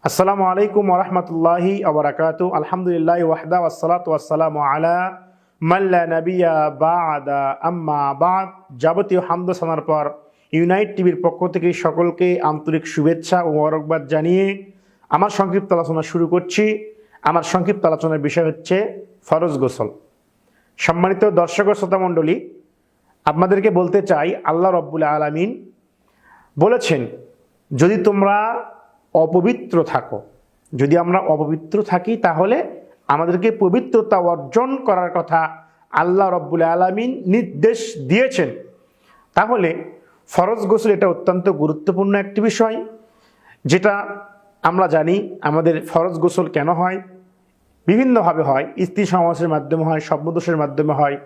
আসসালামু আলাইকুম ওয়া রাহমাতুল্লাহি ওয়া বারাকাতুহু। আলহামদুলিল্লাহি ওয়াহদা ওয়াসসালাতু ওয়াসসালামু আলা মান লা নাবিয়্যা বা'দা, আম্মা বা'দ। যাবতীয় হামদ ও সানার পর ইউনাইট টিভির পক্ষ থেকে সকলকে আন্তরিক শুভেচ্ছা ও মোবারকবাদ জানিয়ে আমার সংক্ষিপ্ত আলোচনা শুরু করছি। আমার সংক্ষিপ্ত আলোচনার বিষয় হচ্ছে ফরজ গোসল। সম্মানিত দর্শক ও শ্রোতা মণ্ডলী, আপনাদেরকে বলতে চাই, আল্লাহ রাব্বুল আলামিন বলেছেন, যদি তোমরা অপবিত্র থাকো, যদি আমরা অপবিত্র থাকি, তাহলে আমাদেরকে পবিত্রতা অর্জন করার কথা আল্লাহ রাব্বুল আলামিন নির্দেশ দিয়েছেন। তাহলে ফরজ গোসল এটা অত্যন্ত গুরুত্বপূর্ণ একটি বিষয়, যেটা আমরা জানি। আমাদের ফরজ গোসল কেন হয়? বিভিন্নভাবে হয়। স্ত্রী সমাবেশের মাধ্যমে হয়, স্বপ্নদোষের মাধ্যমে হয়,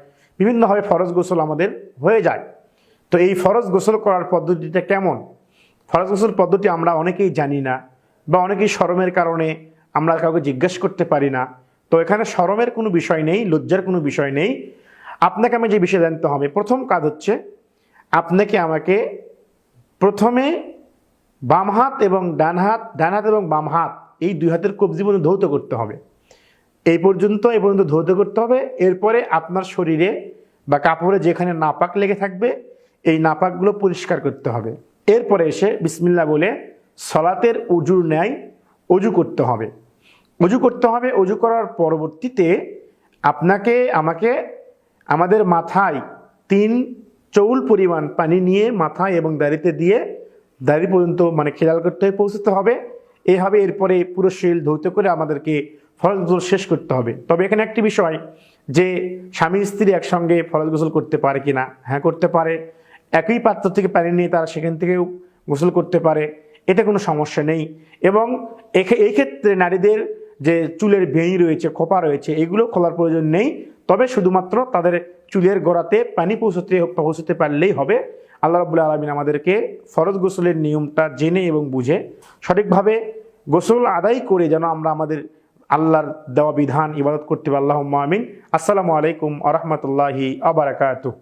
বিভিন্নভাবে ফরজ গোসল আমাদের হয়ে যায়। তো এই ফরজ গোসল করার পদ্ধতিটা কেমন? ফরজ গোসল পদ্ধতি আমরা অনেকেই জানি না, বা অনেকেই শরমের কারণে আমরা কাউকে জিজ্ঞেস করতে পারি না। তো এখানে শরমের কোনো বিষয় নেই, লজ্জার কোনো বিষয় নেই। আপনাকে আমি যে বিষয় জানতে হবে, প্রথম কাজ হচ্ছে আপনাকে আমাকে প্রথমে বাম হাত এবং ডান হাত এবং বাম হাত, এই দুই হাতের কবজি পর্যন্ত ধৌত করতে হবে। এই পর্যন্ত ধৌত করতে হবে। এরপরে আপনার শরীরে বা কাপড়ে যেখানে নাপাক লেগে থাকবে, এই নাপাকগুলো পরিষ্কার করতে হবে। এরপরে এসে বিসমিল্লাহ বলে সলাতের উজুর ন্যায় অজু করতে হবে। অজু করার পরবর্তীতে আপনাকে আমাকে আমাদের মাথায় 3 চৌল পরিমাণ পানি নিয়ে মাথায় এবং দাড়িতে দিয়ে দাড়ি পর্যন্ত খেয়াল করতে পৌঁছতে হবে। এইভাবে এরপরে পুরো শরীর ধৌত করে আমাদেরকে ফরজ গোসল শেষ করতে হবে। তবে এখানে একটি বিষয়, যে স্বামী স্ত্রী একসঙ্গে ফরজ গোসল করতে পারে কিনা? হ্যাঁ, করতে পারে। একই পাত্র থেকে পানি নিয়ে তারা সেখান থেকেও গোসল করতে পারে, এতে কোনো সমস্যা নেই। এবং এই ক্ষেত্রে নারীদের যে চুলের ভেঁই রয়েছে, খোপা রয়েছে, এগুলো খোলার প্রয়োজন নেই। তবে শুধুমাত্র তাদের চুলের গোড়াতে পানি পৌঁছতে পারলেই হবে। আল্লাহ রাব্বুল আলামিন আমাদেরকে ফরজ গোসলের নিয়মটা জেনে এবং বুঝে সঠিকভাবে গোসল আদায় করে যেন আমরা আমাদের আল্লাহর দেওয়া বিধান ইবাদত করতে পারি। আল্লাহুম্মা আমিন। আসসালামু আলাইকুম ওয়া রাহমাতুল্লাহি ওয়া বারাকাতুহু।